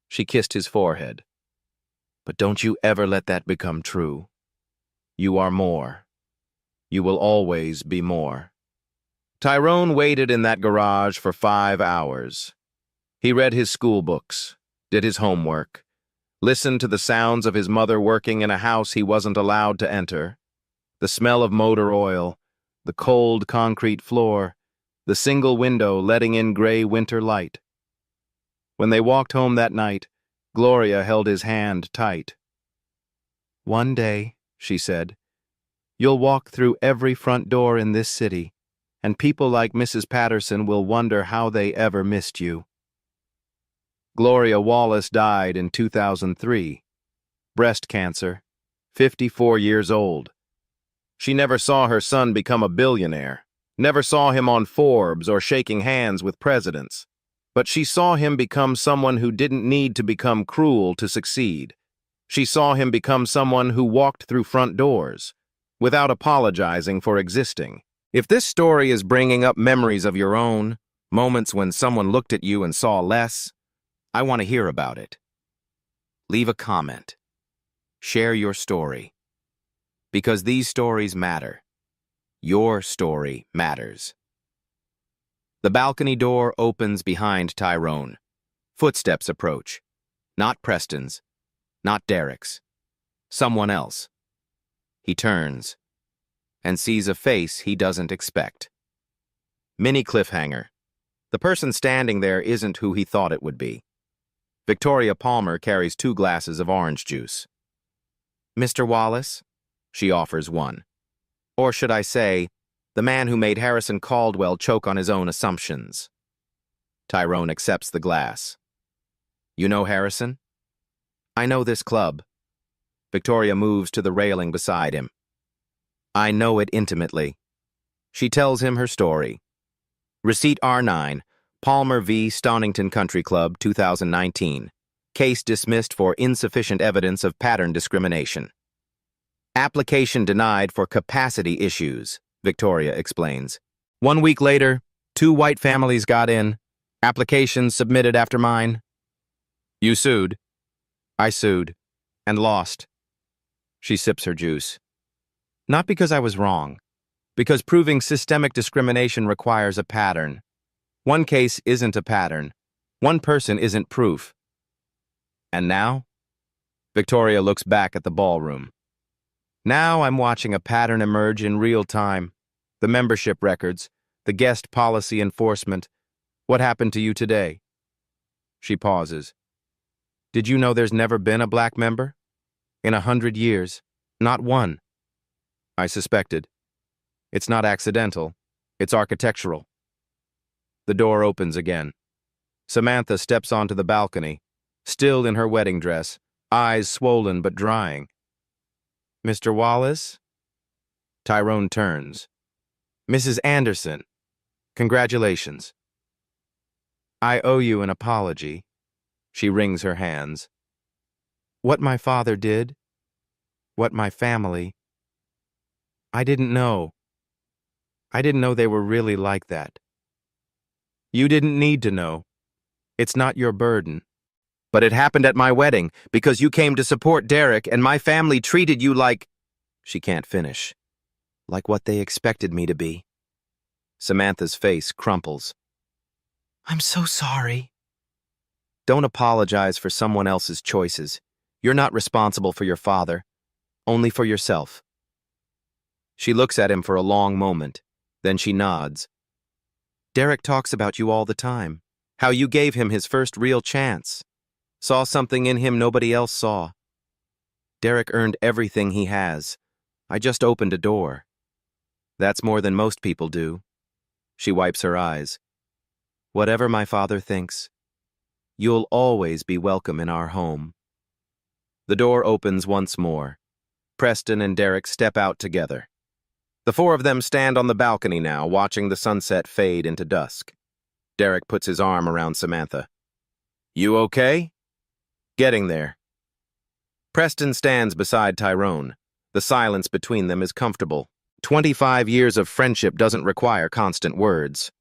Speaker 1: She kissed his forehead. "But don't you ever let that become true. You are more. You will always be more." Tyrone waited in that garage for 5 hours. He read his school books, did his homework, listened to the sounds of his mother working in a house he wasn't allowed to enter, the smell of motor oil, the cold concrete floor, the single window letting in gray winter light. When they walked home that night, Gloria held his hand tight. "One day," she said, "you'll walk through every front door in this city, and people like Mrs. Patterson will wonder how they ever missed you." Gloria Wallace died in 2003. Breast cancer, 54 years old. She never saw her son become a billionaire, never saw him on Forbes or shaking hands with presidents. But she saw him become someone who didn't need to become cruel to succeed. She saw him become someone who walked through front doors, without apologizing for existing. If this story is bringing up memories of your own, moments when someone looked at you and saw less, I want to hear about it. Leave a comment. Share your story. Because these stories matter. Your story matters. The balcony door opens behind Tyrone. Footsteps approach. Not Preston's. Not Derek's. Someone else. He turns and sees a face he doesn't expect. Mini cliffhanger. The person standing there isn't who he thought it would be. Victoria Palmer carries 2 glasses of orange juice. "Mr. Wallace?" She offers one. Or should I say, the man who made Harrison Caldwell choke on his own assumptions. Tyrone accepts the glass. "You know Harrison?" "I know this club." Victoria moves to the railing beside him. "I know it intimately." She tells him her story. Receipt R9, Palmer v. Stonington Country Club, 2019. Case dismissed for insufficient evidence of pattern discrimination. Application denied for capacity issues, Victoria explains. 1 week later, 2 white families got in. Applications submitted after mine. "You sued?" "I sued. And lost." She sips her juice. "Not because I was wrong. Because proving systemic discrimination requires a pattern. One case isn't a pattern. One person isn't proof." "And now?" Victoria looks back at the ballroom. "Now I'm watching a pattern emerge in real time. The membership records, the guest policy enforcement. What happened to you today?" She pauses. "Did you know there's never been a black member? In 100 years. Not one." "I suspected. It's not accidental. It's architectural." The door opens again. Samantha steps onto the balcony, still in her wedding dress, eyes swollen but drying. "Mr. Wallace?" Tyrone turns. "Mrs. Anderson, congratulations." "I owe you an apology." She wrings her hands. "What my father did, what my family, I didn't know. I didn't know they were really like that. You didn't need to know. It's not your burden. But it happened at my wedding because you came to support Derek and my family treated you like... She can't finish. Like what they expected me to be. Samantha's face crumples. I'm so sorry. Don't apologize for someone else's choices. You're not responsible for your father, only for yourself. She looks at him for a long moment, then she nods. Derek talks about you all the time, how you gave him his first real chance, saw something in him nobody else saw. Derek earned everything he has. I just opened a door. That's more than most people do. She wipes her eyes. Whatever my father thinks, you'll always be welcome in our home. The door opens once more. Preston and Derek step out together. The four of them stand on the balcony now, watching the sunset fade into dusk. Derek puts his arm around Samantha. You okay? Getting there. Preston stands beside Tyrone. The silence between them is comfortable. 25 years of friendship doesn't require constant words.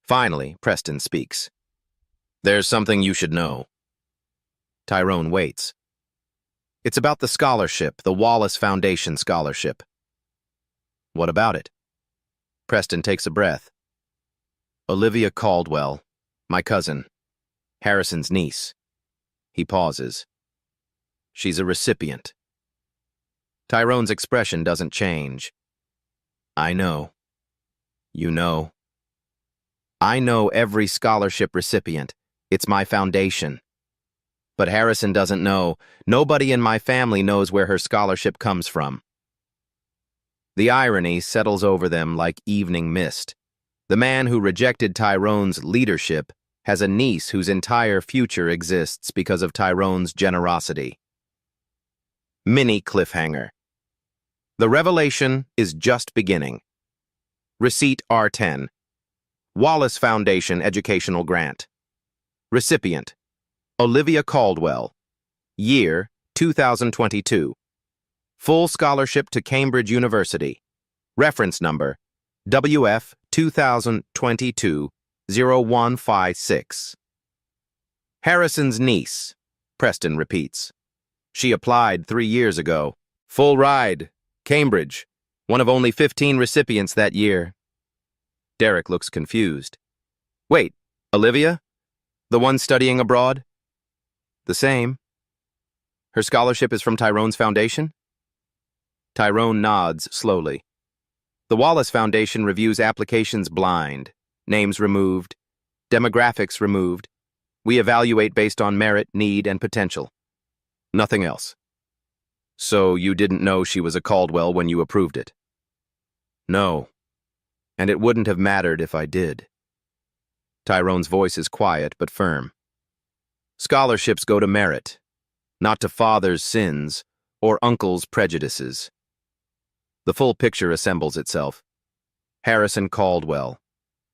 Speaker 1: Finally, Preston speaks. There's something you should know. Tyrone waits. It's about the scholarship, the Wallace Foundation scholarship. What about it? Preston takes a breath. Olivia Caldwell, my cousin, Harrison's niece. He pauses. She's a recipient. Tyrone's expression doesn't change. I know. You know. I know every scholarship recipient. It's my foundation. But Harrison doesn't know. Nobody in my family knows where her scholarship comes from. The irony settles over them like evening mist. The man who rejected Tyrone's leadership has a niece whose entire future exists because of Tyrone's generosity. Mini cliffhanger. The revelation is just beginning. Receipt R10. Wallace Foundation Educational Grant. Recipient: Olivia Caldwell. Year: 2022. Full scholarship to Cambridge University. Reference number: WF 2022-0156. Harrison's niece, Preston repeats. She applied 3 years ago. Full ride. Cambridge. One of only 15 recipients that year. Derek looks confused. Wait, Olivia? The one studying abroad? The same. Her scholarship is from Tyrone's foundation? Tyrone nods slowly. The Wallace Foundation reviews applications blind, names removed, demographics removed. We evaluate based on merit, need, and potential. Nothing else. So you didn't know she was a Caldwell when you approved it? No. And it wouldn't have mattered if I did. Tyrone's voice is quiet but firm. Scholarships go to merit, not to father's sins or uncle's prejudices. The full picture assembles itself. Harrison Caldwell,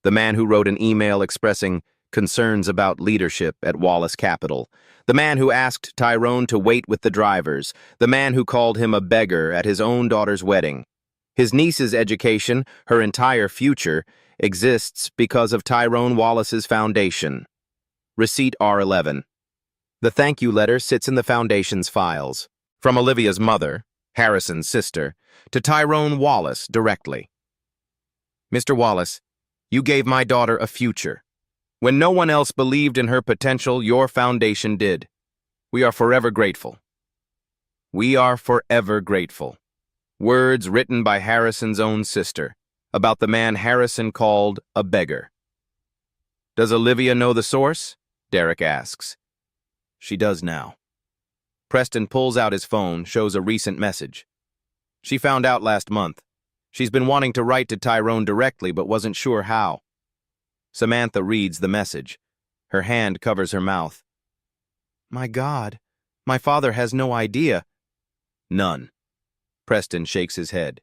Speaker 1: the man who wrote an email expressing concerns about leadership at Wallace Capital, the man who asked Tyrone to wait with the drivers, the man who called him a beggar at his own daughter's wedding. His niece's education, her entire future, exists because of Tyrone Wallace's foundation. Receipt R11. The thank you letter sits in the foundation's files. From Olivia's mother, Harrison's sister, to Tyrone Wallace directly. Mr. Wallace, you gave my daughter a future. When no one else believed in her potential, your foundation did. We are forever grateful. We are forever grateful. Words written by Harrison's own sister, about the man Harrison called a beggar. Does Olivia know the source? Derek asks. She does now. Preston pulls out his phone, shows a recent message. She found out last month. She's been wanting to write to Tyrone directly, but wasn't sure how. Samantha reads the message. Her hand covers her mouth. My God, my father has no idea. None. Preston shakes his head.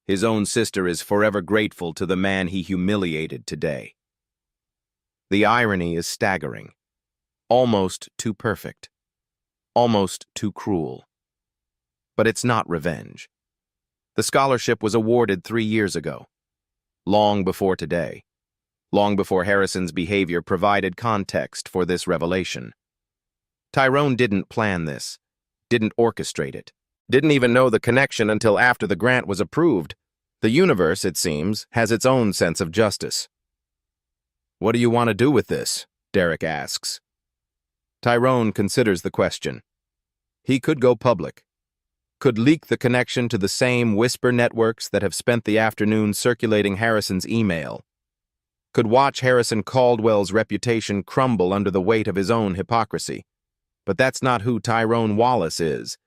Speaker 1: His own sister is forever grateful to the man he humiliated today. The irony is staggering. Almost too perfect. Almost too cruel. But it's not revenge. The scholarship was awarded 3 years ago, long before today, long before Harrison's behavior provided context for this revelation. Tyrone didn't plan this, didn't orchestrate it, didn't even know the connection until after the grant was approved. The universe, it seems, has its own sense of justice. "What do you want to do with this?" Derek asks. Tyrone considers the question. He could go public, could leak the connection to the same whisper networks that have spent the afternoon circulating Harrison's email, could watch Harrison Caldwell's reputation crumble under the weight of his own hypocrisy. But that's not who Tyrone Wallace is.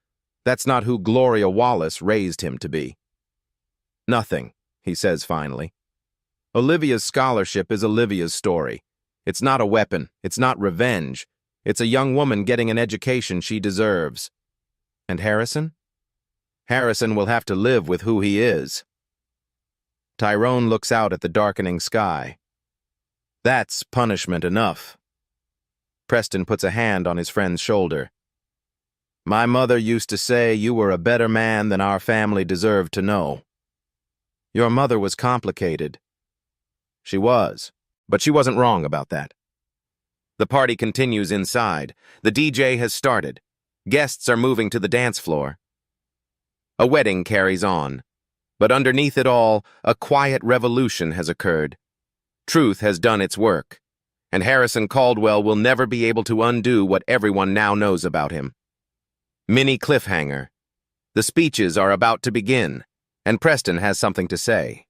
Speaker 1: That's not who Gloria Wallace raised him to be. "Nothing," he says finally. Olivia's scholarship is Olivia's story. It's not a weapon. It's not revenge. It's a young woman getting an education she deserves. And Harrison? Harrison will have to live with who he is. Tyrone looks out at the darkening sky. That's punishment enough. Preston puts a hand on his friend's shoulder. "My mother used to say you were a better man than our family deserved to know." Your mother was complicated. She was, but she wasn't wrong about that. The party continues inside. The DJ has started. Guests are moving to the dance floor. A wedding carries on, but underneath it all, a quiet revolution has occurred. Truth has done its work, and Harrison Caldwell will never be able to undo what everyone now knows about him. Mini cliffhanger. The speeches are about to begin, and Preston has something to say.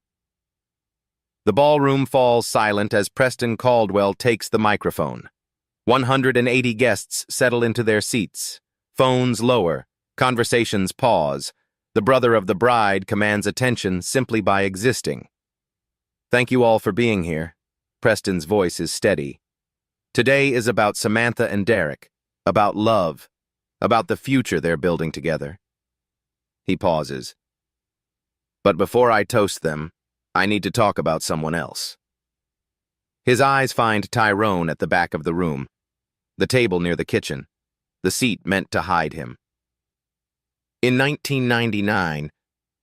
Speaker 1: The ballroom falls silent as Preston Caldwell takes the microphone. 180 guests settle into their seats. Phones lower. Conversations pause. The brother of the bride commands attention simply by existing. "Thank you all for being here." Preston's voice is steady. "Today is about Samantha and Derek, about love, about the future they're building together." He pauses. "But before I toast them, I need to talk about someone else." His eyes find Tyrone at the back of the room, the table near the kitchen, the seat meant to hide him. "In 1999,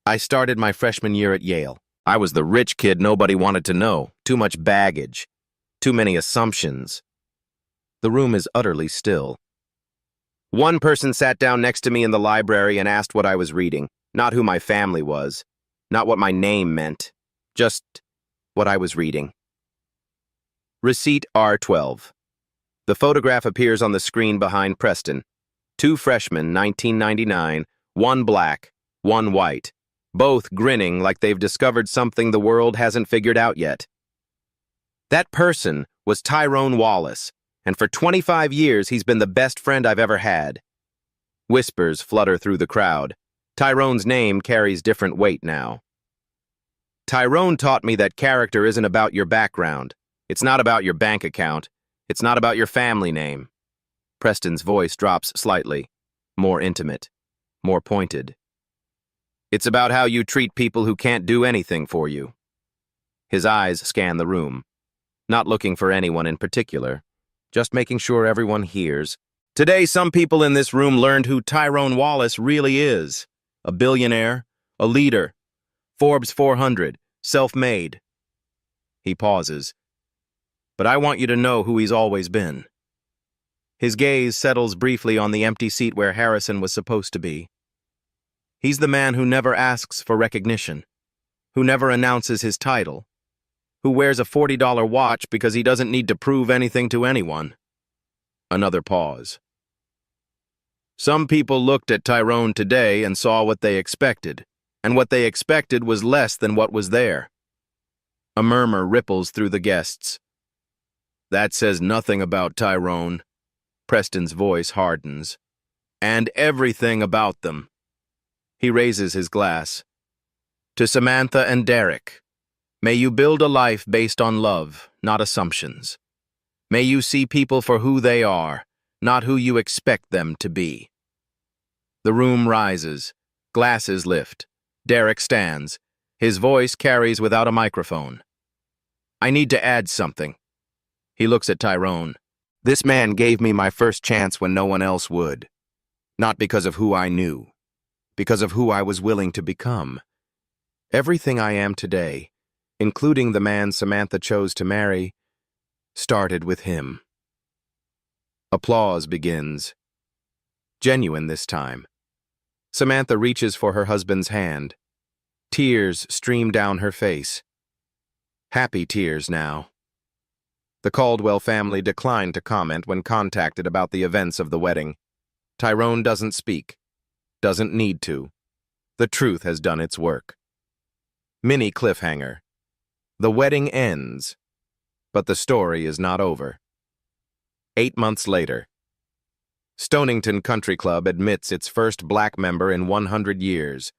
Speaker 1: I started my freshman year at Yale. I was the rich kid nobody wanted to know, too much baggage, too many assumptions." The room is utterly still. "One person sat down next to me in the library and asked what I was reading, not who my family was, not what my name meant, just what I was reading." Receipt R12. The photograph appears on the screen behind Preston. 2 freshmen, 1999, 1 black, 1 white, both grinning like they've discovered something the world hasn't figured out yet. That person was Tyrone Wallace, and for 25 years he's been the best friend I've ever had. Whispers flutter through the crowd. Tyrone's name carries different weight now. "Tyrone taught me that character isn't about your background. It's not about your bank account. It's not about your family name." Preston's voice drops slightly, more intimate, more pointed. "It's about how you treat people who can't do anything for you." His eyes scan the room, not looking for anyone in particular, just making sure everyone hears. Today, some people in this room learned who Tyrone Wallace really is. A billionaire, a leader, Forbes 400, self-made. He pauses. "But I want you to know who he's always been." His gaze settles briefly on the empty seat where Harrison was supposed to be. He's the man who never asks for recognition, who never announces his title, who wears a $40 watch because he doesn't need to prove anything to anyone. Another pause. Some people looked at Tyrone today and saw what they expected, and what they expected was less than what was there. A murmur ripples through the guests. "That says nothing about Tyrone." Preston's voice hardens. "And everything about them." He raises his glass. "To Samantha and Derek, may you build a life based on love, not assumptions. May you see people for who they are, not who you expect them to be." The room rises. Glasses lift. Derek stands. His voice carries without a microphone. "I need to add something." He looks at Tyrone. "This man gave me my first chance when no one else would. Not because of who I knew, because of who I was willing to become. Everything I am today, including the man Samantha chose to marry, started with him. Applause begins. Genuine this time. Samantha reaches for her husband's hand. Tears stream down her face. Happy tears now. The Caldwell family declined to comment when contacted about the events of the wedding. Tyrone doesn't speak. Doesn't need to. The truth has done its work. Mini cliffhanger. The wedding ends, but the story is not over. 8 months later. Stonington Country Club admits its first black member in 100 years.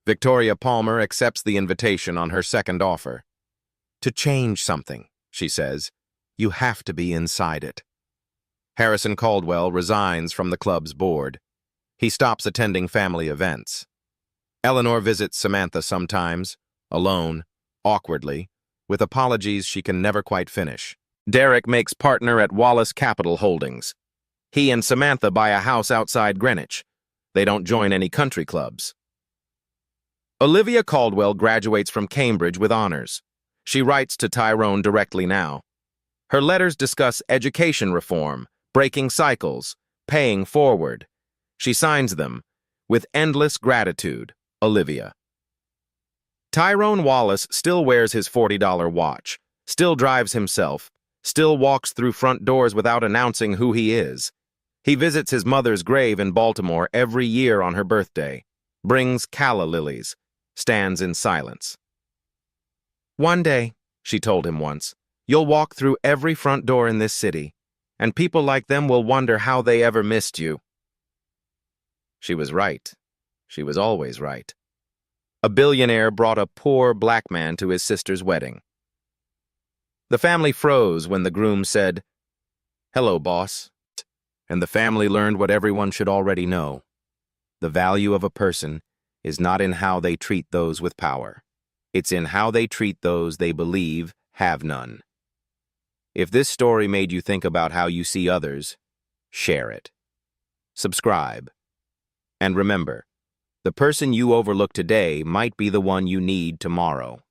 Speaker 1: Victoria Palmer accepts the invitation on her second offer. To change something, she says, you have to be inside it. Harrison Caldwell resigns from the club's board. He stops attending family events. Eleanor visits Samantha sometimes, alone, awkwardly, with apologies she can never quite finish. Derek makes partner at Wallace Capital Holdings. He and Samantha buy a house outside Greenwich. They don't join any country clubs. Olivia Caldwell graduates from Cambridge with honors. She writes to Tyrone directly now. Her letters discuss education reform, breaking cycles, paying forward. She signs them, with endless gratitude, Olivia. Tyrone Wallace still wears his $40 watch, still drives himself, still walks through front doors without announcing who he is. He visits his mother's grave in Baltimore every year on her birthday, brings calla lilies, stands in silence. One day, she told him once, you'll walk through every front door in this city, and people like them will wonder how they ever missed you. She was right. She was always right. A billionaire brought a poor black man to his sister's wedding. The family froze when the groom said, "Hello, boss." And the family learned what everyone should already know. The value of a person is not in how they treat those with power. It's in how they treat those they believe have none. If this story made you think about how you see others, share it. Subscribe. And remember, the person you overlook today might be the one you need tomorrow.